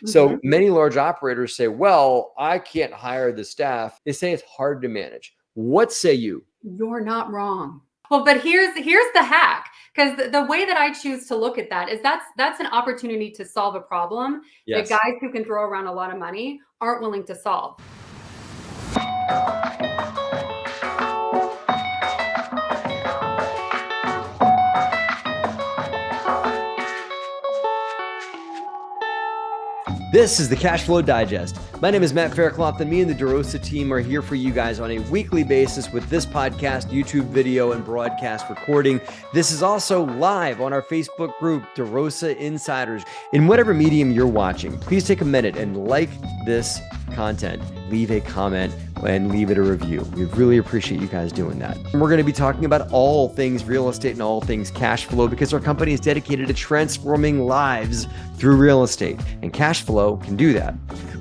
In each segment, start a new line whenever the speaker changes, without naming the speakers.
So many large operators say, well, I can't hire the staff. They say it's hard to manage. What say you?
You're not wrong. Well, but here's the hack, because the way that I choose to look at that is that's an opportunity to solve a problem that guys who can throw around a lot of money aren't willing to solve.
This is the Cash Flow Digest. My name is Matt Faircloth, and me and the DeRosa team are here for you guys on a weekly basis with this podcast, YouTube video, and broadcast recording. This is also live on our Facebook group, DeRosa Insiders. In whatever medium you're watching, please take a minute and like this content, leave a comment, and leave it a review. We really appreciate you guys doing that. And we're going to be talking about all things real estate and all things cash flow because our company is dedicated to transforming lives through real estate, and cash flow can do that.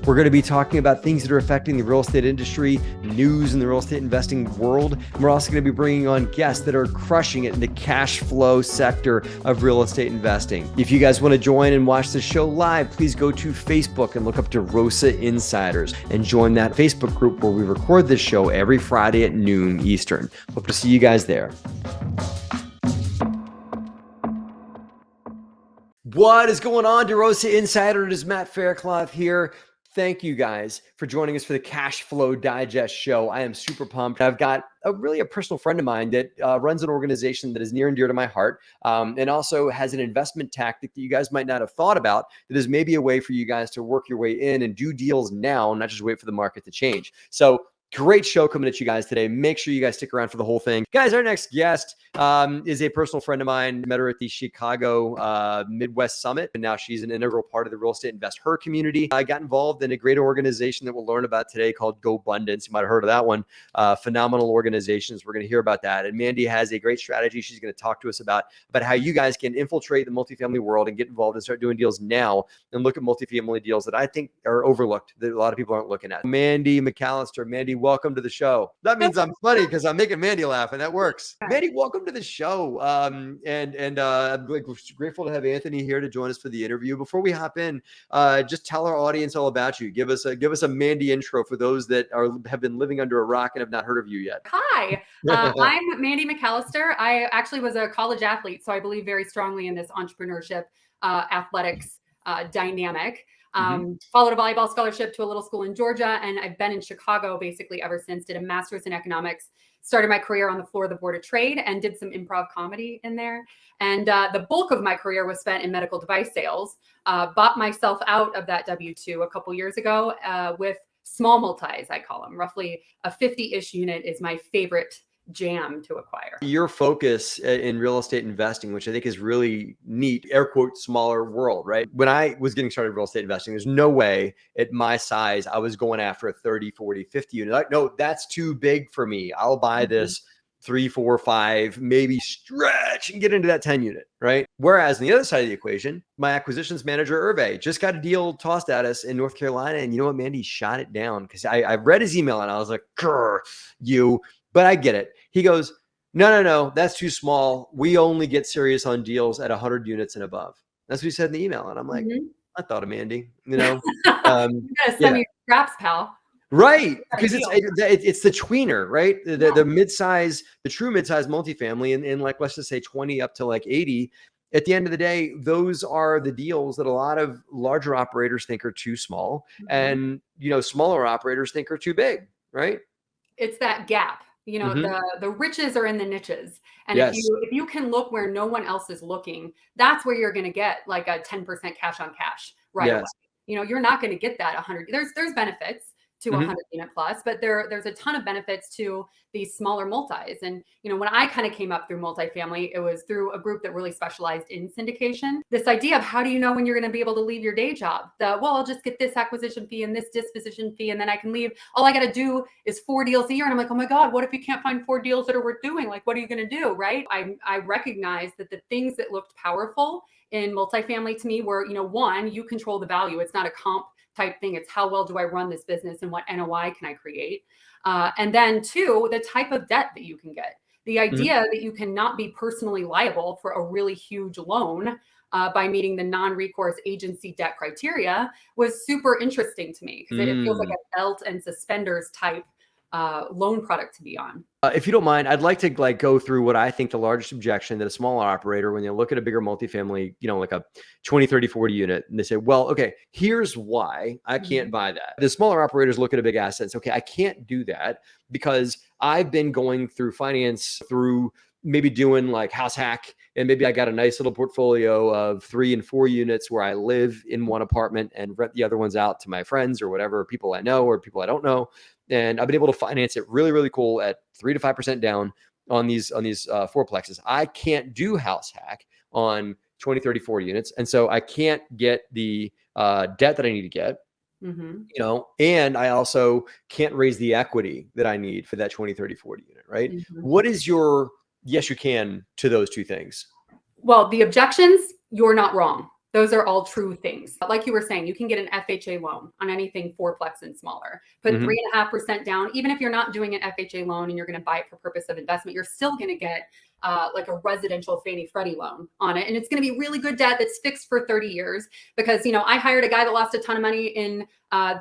We're going to be talking about things that are affecting the real estate industry, news in the real estate investing world. And we're also going to be bringing on guests that are crushing it in the cash flow sector of real estate investing. If you guys want to join and watch the show live, please go to Facebook and look up DeRosa Insiders and join that Facebook group where we record this show every Friday at noon Eastern. Hope to see you guys there. What is going on, DeRosa Insider? It is Matt Faircloth here. Thank you guys for joining us for the Cash Flow Digest show. I am super pumped. I've got a personal friend of mine that runs an organization that is near and dear to my heart, and also has an investment tactic that you guys might not have thought about that is maybe a way for you guys to work your way in and do deals now, not just wait for the market to change. So great show coming at you guys today. Make sure you guys stick around for the whole thing. Guys, our next guest is a personal friend of mine. Met her at the Chicago Midwest Summit, and now she's an integral part of the Real Estate Invest Her community. I got involved in a great organization that we'll learn about today called GoBundance. You might have heard of that one. Phenomenal organizations. We're going to hear about that. And Mandy has a great strategy she's going to talk to us about how you guys can infiltrate the multifamily world and get involved and start doing deals now and look at multifamily deals that I think are overlooked, that a lot of people aren't looking at. Mandy McAllister. Mandy, welcome to the show. That means I'm funny because I'm making Mandy laugh, and that works. Mandy, welcome to the show. I'm grateful to have Anthony here to join us for the interview. Before we hop in, just tell our audience all about you. Give us a Mandy intro for those that have been living under a rock and have not heard of you yet.
Hi, I'm Mandy McAllister. I actually was a college athlete, so I believe very strongly in this entrepreneurship, athletics dynamic. Followed a volleyball scholarship to a little school in Georgia, and I've been in Chicago basically ever since. Did a master's in economics, started my career on the floor of the Board of Trade, and did some improv comedy in there. And the bulk of my career was spent in medical device sales. Bought myself out of that W-2 a couple years ago with small multis, I call them. Roughly a 50-ish unit is my favorite jam to acquire.
Your focus in real estate investing, which I think is really neat, air quote, smaller world, right? When I was getting started in real estate investing, there's no way at my size I was going after a 30, 40, 50 unit. Like, no, that's too big for me. I'll buy this 3, 4, 5, maybe stretch and get into that 10 unit, right? Whereas on the other side of the equation, my acquisitions manager, Hervé, just got a deal tossed at us in North Carolina. And you know what, Mandy shot it down because I read his email and I was like, you. But I get it. He goes, no, that's too small. We only get serious on deals at 100 units and above. That's what he said in the email. And I'm like, I thought of Mandy, you know.
You gotta send me scraps, pal.
Right. Because it's the tweener, right? The mid-size, the true mid-size multifamily and like, let's just say 20 up to like 80. At the end of the day, those are the deals that a lot of larger operators think are too small. And, smaller operators think are too big, right?
It's that gap. The riches are in the niches. And if you can look where no one else is looking, that's where you're going to get like a 10% cash on cash away. You're not going to get that 100. There's benefits to 100 unit plus, but there's a ton of benefits to these smaller multis. And, when I kind of came up through multifamily, it was through a group that really specialized in syndication. This idea of how do you know when you're going to be able to leave your day job? I'll just get this acquisition fee and this disposition fee, and then I can leave. All I got to do is 4 deals a year. And I'm like, oh my God, what if you can't find 4 deals that are worth doing? Like, what are you going to do? Right. I recognized that the things that looked powerful in multifamily to me were, one, you control the value. It's not a comp type thing. It's how well do I run this business and what NOI can I create? And then 2, the type of debt that you can get. The idea that you cannot be personally liable for a really huge loan by meeting the non-recourse agency debt criteria was super interesting to me because it feels like a belt and suspenders type loan product to be on.
If you don't mind, I'd like to go through what I think the largest objection that a smaller operator, when they look at a bigger multifamily, like a 20, 30, 40 unit, and they say, well, okay, here's why I can't buy that. The smaller operators look at a big asset and say, okay, I can't do that because I've been going through finance through maybe doing like house hack. And maybe I got a nice little portfolio of 3 and 4 units where I live in one apartment and rent the other ones out to my friends or whatever, people I know or people I don't know. And I've been able to finance it really, really cool at 3 to 5% down on these fourplexes. I can't do house hack on 20, 30, 40 units. And so I can't get the debt that I need to get, and I also can't raise the equity that I need for that 20, 30, 40 unit, right? What is your yes, you can to those two things?
Well, the objections, you're not wrong. Those are all true things. Like you were saying, you can get an FHA loan on anything fourplex and smaller. Put 3.5% down. Even if you're not doing an FHA loan and you're going to buy it for purpose of investment, you're still going to get like a residential Fannie Freddie loan on it. And it's going to be really good debt that's fixed for 30 years because, I hired a guy that lost a ton of money in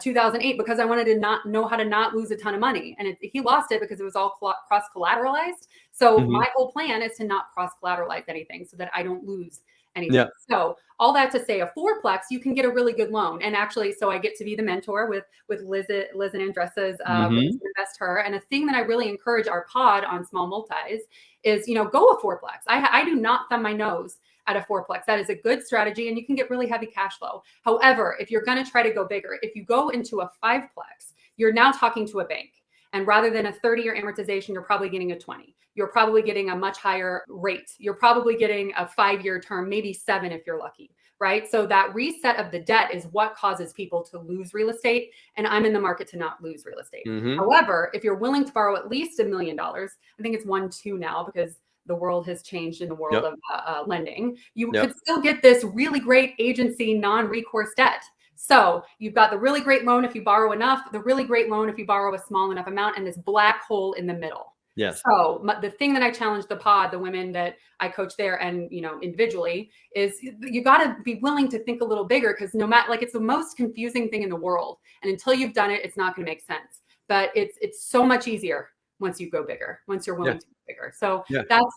2008 because I wanted to not know how to not lose a ton of money. And he lost it because it was all cross-collateralized. So my whole plan is to not cross-collateralize anything so that I don't lose anything. Yeah. So all that to say, a fourplex, you can get a really good loan. And actually, so I get to be the mentor with Liz and Andressa's Invest Her. And a thing that I really encourage our pod on small multis is, go a fourplex. I do not thumb my nose at a fourplex. That is a good strategy and you can get really heavy cash flow. However, if you're going to try to go bigger, if you go into a fiveplex, you're now talking to a bank. And rather than a 30-year amortization, you're probably getting a 20. You're probably getting a much higher rate. You're probably getting a 5-year term, maybe 7 if you're lucky, right? So that reset of the debt is what causes people to lose real estate. And I'm in the market to not lose real estate. However, if you're willing to borrow at least $1 million, I think it's 1.2 now because the world has changed in the world of lending, you could still get this really great agency non-recourse debt. So you've got the really great loan if you borrow enough, the really great loan if you borrow a small enough amount, and this black hole in the middle.
Yes.
So the thing that I challenge the pod, the women that I coach there and, individually is you got to be willing to think a little bigger because no matter, it's the most confusing thing in the world. And until you've done it, it's not going to make sense. But it's so much easier once you go bigger, once you're willing to go bigger. So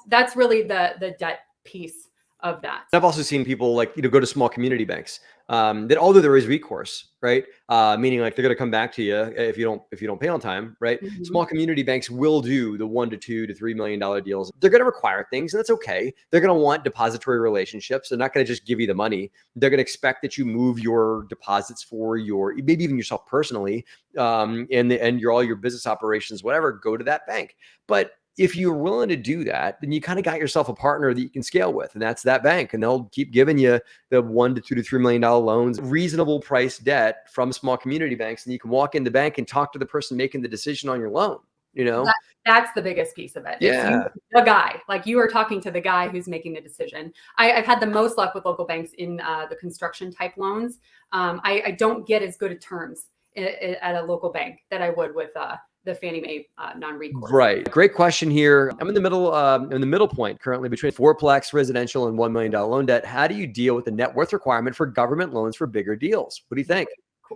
that's really the debt piece of that.
I've also seen people go to small community banks that although there is recourse, right? Meaning they're going to come back to you if you don't pay on time, right? Small community banks will do the $1 to $2 to $3 million deals. They're going to require things, and that's okay. They're going to want depository relationships. They're not going to just give you the money. They're going to expect that you move your deposits for maybe even yourself personally, and all your business operations, whatever, go to that bank. But if you're willing to do that, then you kind of got yourself a partner that you can scale with, and that's that bank. And they'll keep giving you the $1 to $2 to $3 million loans, reasonable price debt from small community banks. And you can walk in the bank and talk to the person making the decision on your loan.
That's the biggest piece of it.
Yeah.
The guy, you are talking to the guy who's making the decision. I've had the most luck with local banks in the construction type loans. I don't get as good at terms at a local bank that I would with the Fannie Mae non-recourse.
Right. Great question here. I'm in the middle point currently between fourplex residential and $1 million loan debt. How do you deal with the net worth requirement for government loans for bigger deals? What do you think?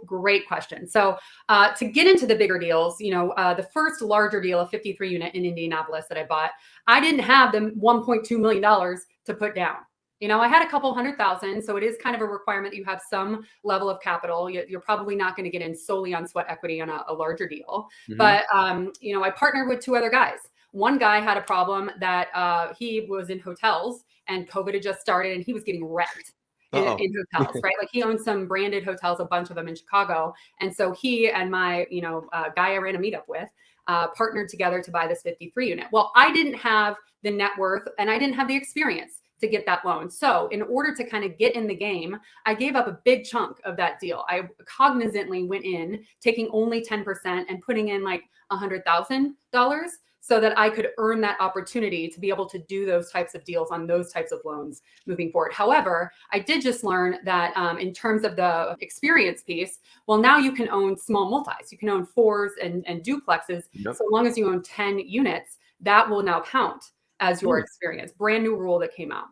Great question. So to get into the bigger deals, the first larger deal, a 53 unit in Indianapolis that I bought, I didn't have the $1.2 million to put down. I had a couple $100,000. So it is kind of a requirement that you have some level of capital. You're probably not going to get in solely on sweat equity on a larger deal. But, I partnered with 2 other guys. One guy had a problem that he was in hotels and COVID had just started and he was getting wrecked in hotels, right? He owns some branded hotels, a bunch of them in Chicago. And so he and my, guy I ran a meetup with partnered together to buy this 53 unit. Well, I didn't have the net worth and I didn't have the experience to get that loan. So in order to kind of get in the game, I gave up a big chunk of that deal. I cognizantly went in taking only 10% and putting in $100,000 so that I could earn that opportunity to be able to do those types of deals on those types of loans moving forward. However, I did just learn that in terms of the experience piece, well, now you can own small multis. You can own 4s and duplexes. So long as you own 10 units, that will now count as your experience. Brand new rule that came out.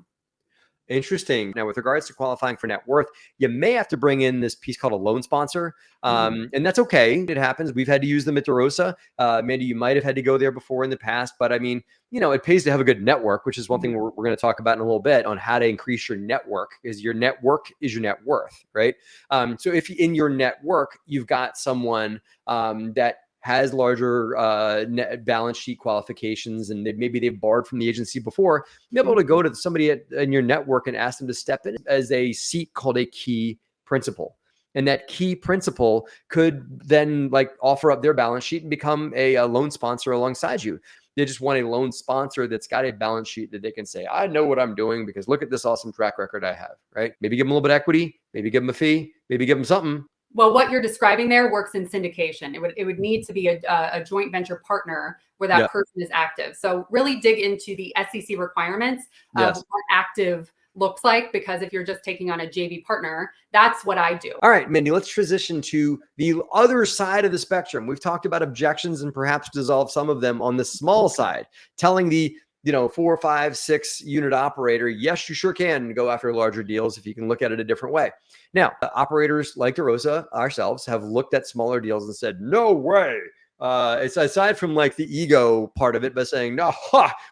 Interesting. Now, with regards to qualifying for net worth, you may have to bring in this piece called a loan sponsor. And that's okay. It happens. We've had to use them at DeRosa. Mandy, you might have had to go there before in the past, but I mean, it pays to have a good network, which is one thing we're going to talk about in a little bit on how to increase your network, because your network is your net worth, right? So if in your network, you've got someone that has larger net balance sheet qualifications, and maybe they've borrowed from the agency before, be able to go to somebody in your network and ask them to step in as a seat called a key principal. And that key principal could then offer up their balance sheet and become a loan sponsor alongside you. They just want a loan sponsor that's got a balance sheet that they can say, I know what I'm doing because look at this awesome track record I have, right? Maybe give them a little bit of equity, maybe give them a fee, maybe give them something.
Well, what you're describing there works in syndication. It would need to be a joint venture partner where that person is active. So really dig into the SEC requirements of what active looks like, because if you're just taking on a JV partner, that's what I do.
All right, Mandy, let's transition to the other side of the spectrum. We've talked about objections and perhaps dissolve some of them on the small side, telling the 4, 5, 6 unit operator, yes, you sure can go after larger deals if you can look at it a different way. Now, operators like DeRosa ourselves have looked at smaller deals and said, no way. It's aside from the ego part of it, but saying, no,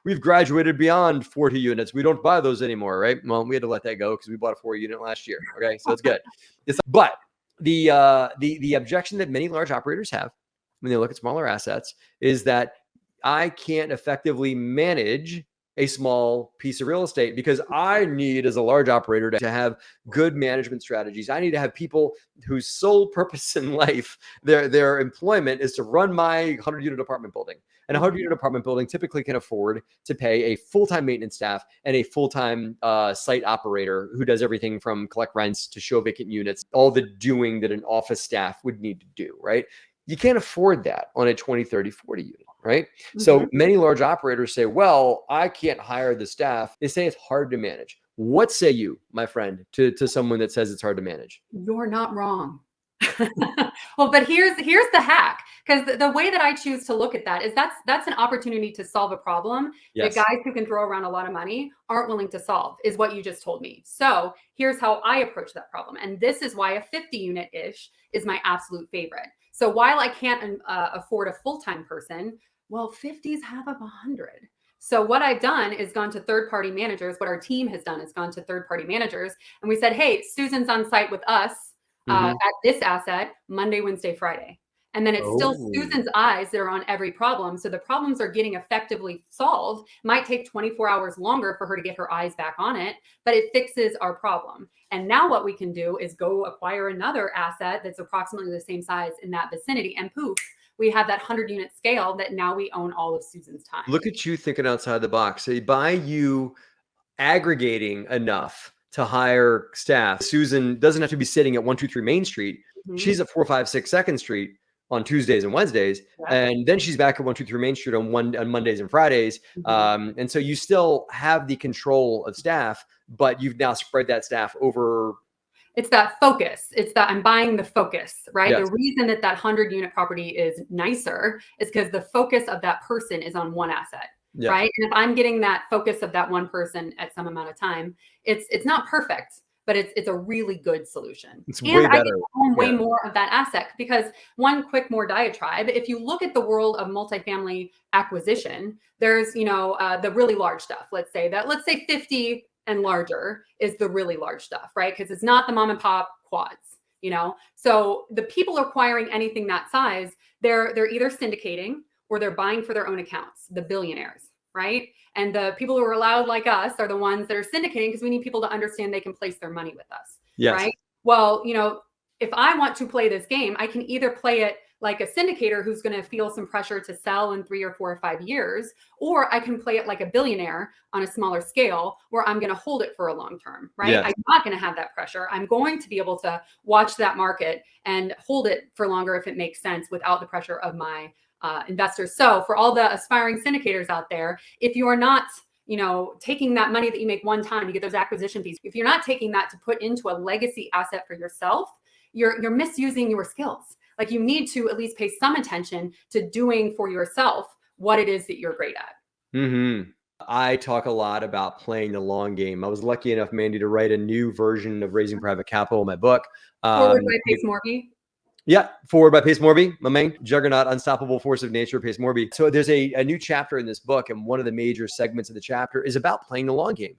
we've graduated beyond 40 units. We don't buy those anymore, right? Well, we had to let that go because we bought a 4 unit last year. Okay, so it's good. But the objection that many large operators have when they look at smaller assets is that I can't effectively manage a small piece of real estate because I need, as a large operator, to have good management strategies. I need to have people whose sole purpose in life, their employment is to run my 100-unit apartment building. And a 100-unit apartment building typically can afford to pay a full-time maintenance staff and a full-time site operator who does everything from collect rents to show vacant units, all the doing that an office staff would need to do, right? You can't afford that on a 20, 30, 40 unit, right? So many large operators say, well, I can't hire the staff. They say it's hard to manage. What say you, my friend, to someone that says it's hard to manage?
You're not wrong. Well, but here's the hack, because the way that I choose to look at that is that's an opportunity to solve a problem that guys who can throw around a lot of money aren't willing to solve, is what you just told me. So here's how I approach that problem. And this is why a 50 unit-ish is my absolute favorite. So while I can't afford a full-time person, well, 50s have up 100. So what I've done is gone to third-party managers. What our team has done is gone to third-party managers. And we said, hey, Susan's on site with us at this asset Monday, Wednesday, Friday. And then it's still Susan's eyes that are on every problem. So the problems are getting effectively solved. It might take 24 hours longer for her to get her eyes back on it, but it fixes our problem. And now what we can do is go acquire another asset that's approximately the same size in that vicinity. And poof, we have that 100-unit scale that now we own all of Susan's time.
Look at you thinking outside the box. So by you aggregating enough to hire staff, Susan doesn't have to be sitting at 123 Main Street. She's at 456 2nd Street on Tuesdays and Wednesdays. And then she's back at 123 Main Street on Mondays and Fridays. And so you still have the control of staff, but you've now spread that staff over.
It's that focus. It's that I'm buying the focus, right? The reason that 100-unit property is nicer is because the focus of that person is on one asset, right? And if I'm getting that focus of that one person at some amount of time, it's not perfect, but it's a really good solution.
It's way better.
I get to own way more of that asset, because one quick more diatribe. If you look at the world of multifamily acquisition, there's the really large stuff. Let's say 50 and larger is the really large stuff, right? Because it's not the mom and pop quads, So the people acquiring anything that size, they're either syndicating or they're buying for their own accounts, the billionaires, right? And the people who are allowed, like us, are the ones that are syndicating because we need people to understand they can place their money with us, right? Well, if I want to play this game, I can either play it like a syndicator who's going to feel some pressure to sell in 3 or 4 or 5 years, or I can play it like a billionaire on a smaller scale where I'm going to hold it for a long term, right? I'm not going to have that pressure. I'm going to be able to watch that market and hold it for longer if it makes sense without the pressure of my investors. So for all the aspiring syndicators out there, if you are not taking that money that you make one time, you get those acquisition fees. If you're not taking that to put into a legacy asset for yourself, you're misusing your skills. Like, you need to at least pay some attention to doing for yourself what it is that you're great at.
I talk a lot about playing the long game. I was lucky enough, Mandy, to write a new version of Raising Private Capital in my book.
Forward by Pace Morby.
Yeah, Forward by Pace Morby, my main juggernaut, unstoppable force of nature, Pace Morby. So there's a new chapter in this book, and one of the major segments of the chapter is about playing the long game.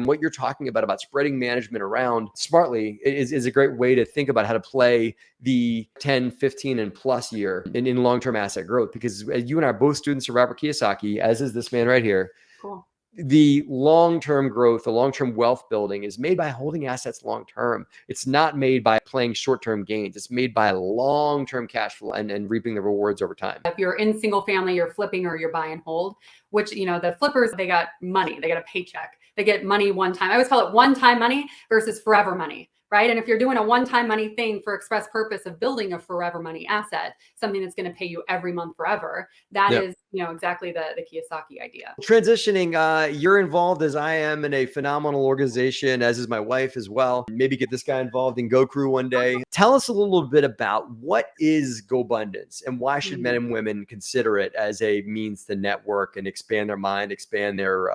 What you're talking about spreading management around smartly is a great way to think about how to play the 10, 15, and plus year in long-term asset growth. Because you and I are both students of Robert Kiyosaki, as is this man right here.
Cool.
The long-term growth, the long-term wealth building is made by holding assets long-term. It's not made by playing short-term gains. It's made by long-term cash flow and reaping the rewards over time.
If you're in single family, you're flipping or you're buy and hold, which, the flippers, they got money, they got a paycheck, they get money one time. I always call it one-time money versus forever money. Right. And if you're doing a one-time money thing for express purpose of building a forever money asset, something that's going to pay you every month forever, that is, exactly the Kiyosaki idea.
Transitioning, you're involved as I am in a phenomenal organization, as is my wife as well. Maybe get this guy involved in Go Crew one day. Tell us a little bit about what is GoBundance and why should men and women consider it as a means to network and expand their mind, expand their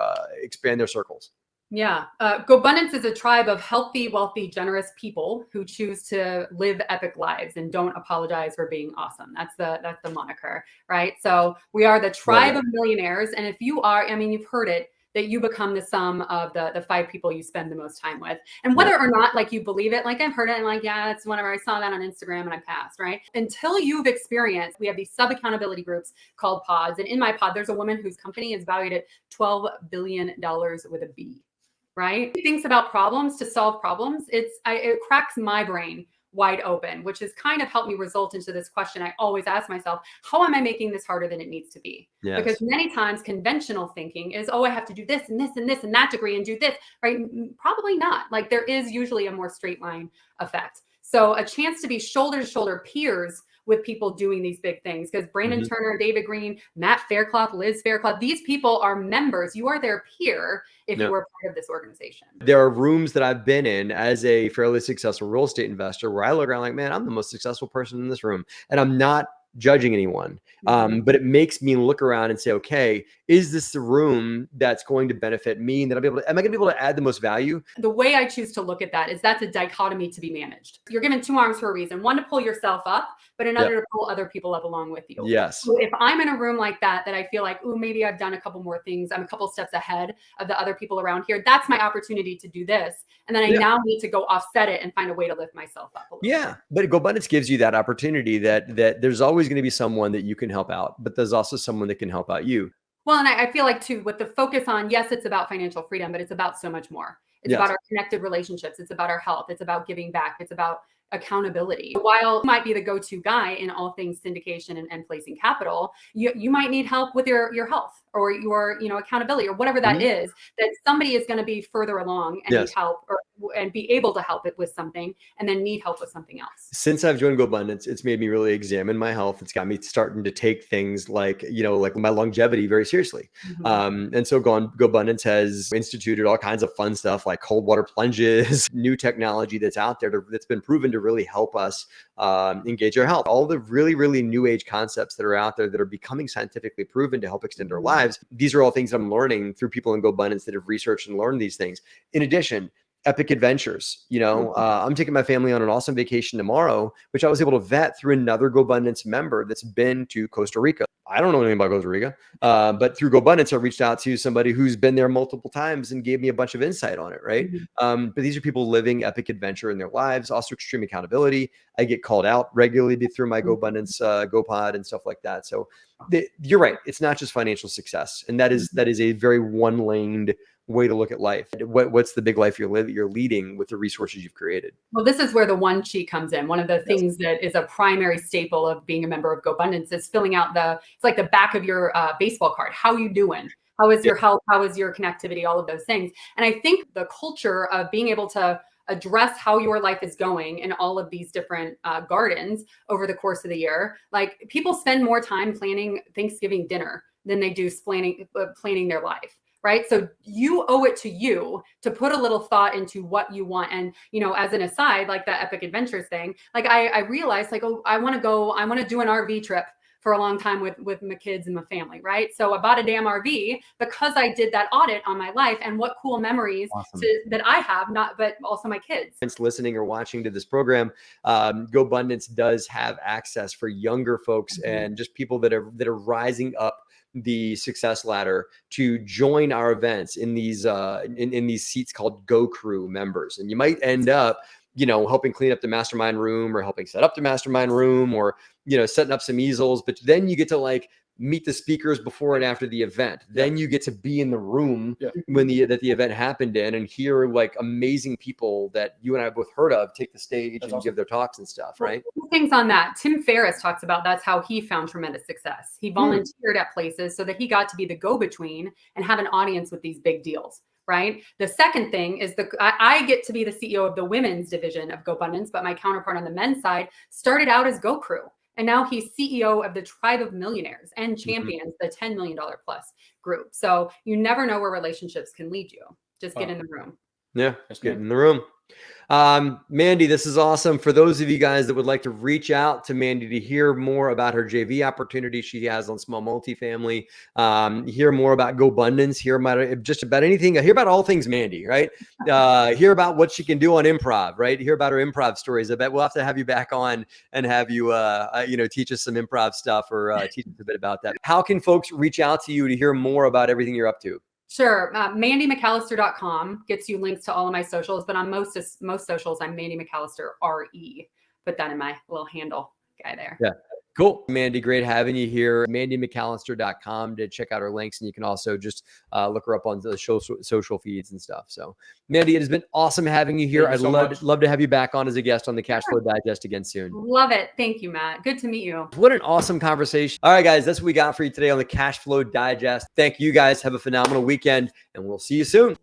circles.
Yeah. GoBundance is a tribe of healthy, wealthy, generous people who choose to live epic lives and don't apologize for being awesome. That's the moniker, right? So we are the tribe of millionaires. And if you are, you've heard it, that you become the sum of the 5 people you spend the most time with. And whether or not you believe it, I've heard it and it's whenever I saw that on Instagram and I passed, right? Until you've experienced, we have these sub-accountability groups called pods. And in my pod, there's a woman whose company is valued at $12 billion with a B. Right? He thinks about problems to solve problems. It cracks my brain wide open, which has kind of helped me result into this question I always ask myself: how am I making this harder than it needs to be?
Yes.
Because many times conventional thinking is, I have to do this and this and this and that degree and do this, right? Probably not. There is usually a more straight line effect. So a chance to be shoulder to shoulder peers with people doing these big things, because Brandon Turner, David Green, Matt Faircloth, Liz Faircloth, these people are members. You are their peer if you are part of this organization.
There are rooms that I've been in as a fairly successful real estate investor where I look around man, I'm the most successful person in this room. And I'm not judging anyone. But it makes me look around and say, okay, is this the room that's going to benefit me? And am I going to be able to add the most value?
The way I choose to look at that is that's a dichotomy to be managed. You're given 2 arms for a reason: one to pull yourself up, but another to pull other people up along with you.
Yes.
So if I'm in a room like that I feel like, maybe I've done a couple more things, I'm a couple steps ahead of the other people around here, that's my opportunity to do this. And then I now need to go offset it and find a way to lift myself up a little bit.
But GoBundance gives you that opportunity that there's always going to be someone that you can help out, but there's also someone that can help out you.
Well, and I feel like too, with the focus on, yes, it's about financial freedom, but it's about so much more. It's about our connected relationships. It's about our health. It's about giving back. It's about accountability. While you might be the go-to guy in all things syndication and placing capital, you might need help with your health or your accountability or whatever that is, that somebody is going to be further along and need help and be able to help it with something and then need help with something else.
Since I've joined GoBundance, it's made me really examine my health. It's got me starting to take things like my longevity very seriously. And so GoBundance has instituted all kinds of fun stuff like cold water plunges, new technology that's out there that's been proven to really help us engage our health. All the really, really new age concepts that are out there that are becoming scientifically proven to help extend our lives. These are all things I'm learning through people in GoBundance that have researched and learned these things. In addition, epic adventures. I'm taking my family on an awesome vacation tomorrow, which I was able to vet through another GoBundance member that's been to Costa Rica. I don't know anything about Costa Rica, but through GoBundance, I reached out to somebody who's been there multiple times and gave me a bunch of insight on it, right? But these are people living epic adventure in their lives, also extreme accountability. I get called out regularly through my GoBundance GoPod and stuff like that. So you're right. It's not just financial success. And that is a very one-laned way to look at life. What's the big life you're leading with the resources you've created?
Well, this is where the one sheet comes in. One of the things that is a primary staple of being a member of GoBundance is filling out it's like the back of your baseball card. How are you doing? How is your health? How is your connectivity? All of those things. And I think the culture of being able to address how your life is going in all of these different gardens over the course of the year, people spend more time planning Thanksgiving dinner than they do planning their life. Right. So you owe it to you to put a little thought into what you want. And, as an aside, like the epic adventures thing, I realized I want to do an RV trip for a long time with my kids and my family, right? So I bought a damn RV because I did that audit on my life, and what cool memories that I have, but also my kids.
Listening or watching to this program, GoBundance does have access for younger folks and just people that are rising up the success ladder to join our events in these in these seats called Go Crew members. And you might end up, helping clean up the mastermind room, or helping set up the mastermind room, or, setting up some easels. But then you get to meet the speakers before and after the event. Then you get to be in the room when the event happened in, and hear amazing people that you and I have both heard of take the stage and give their talks and stuff, right?
Things on that. Tim Ferriss talks about that's how he found tremendous success. He volunteered at places so that he got to be the go-between and have an audience with these big deals. Right. The second thing is I get to be the CEO of the women's division of GoBundance, but my counterpart on the men's side started out as Go Crew. And now he's CEO of the Tribe of Millionaires and champions the $10 million plus group. So you never know where relationships can lead you. Just get in the room.
Yeah, get in the room. Mandy, this is awesome. For those of you guys that would like to reach out to Mandy to hear more about her JV opportunity she has on small multifamily, hear more about GoBundance, hear about just about anything, hear about all things Mandy, right? Hear about what she can do on improv, right? Hear about her improv stories. I bet we'll have to have you back on and have you, teach us some improv stuff, or teach us a bit about that. How can folks reach out to you to hear more about everything you're up to?
Sure. MandyMcAllister.com gets you links to all of my socials, but on most socials, I'm Mandy McAllister RE. Put that in my little handle guy there.
Yeah. Cool. Mandy, great having you here. MandyMcAllister.com to check out her links. And you can also just look her up on the social feeds and stuff. So Mandy, it has been awesome having you here. I'd love to have you back on as a guest on the Cash Flow Digest again soon.
Love it. Thank you, Matt. Good to meet you.
What an awesome conversation. All right, guys, that's what we got for you today on the Cash Flow Digest. Thank you guys. Have a phenomenal weekend, and we'll see you soon.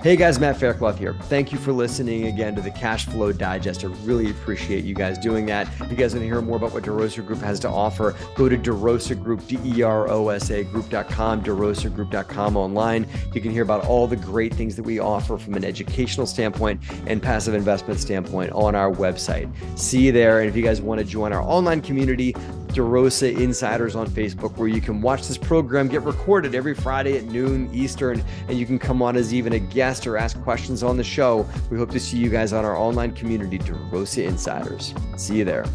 Hey guys, Matt Faircloth here. Thank you for listening again to the Cash Flow Digest. I really appreciate you guys doing that. If you guys want to hear more about what DeRosa Group has to offer, go to DeRosa Group, DeRosa Group.com, DeRosaGroup.com online. You can hear about all the great things that we offer from an educational standpoint and passive investment standpoint on our website. See you there. And if you guys want to join our online community, DeRosa Insiders on Facebook, where you can watch this program get recorded every Friday at noon Eastern, and you can come on as even a guest or ask questions on the show. We hope to see you guys on our online community, DeRosa Insiders. See you there.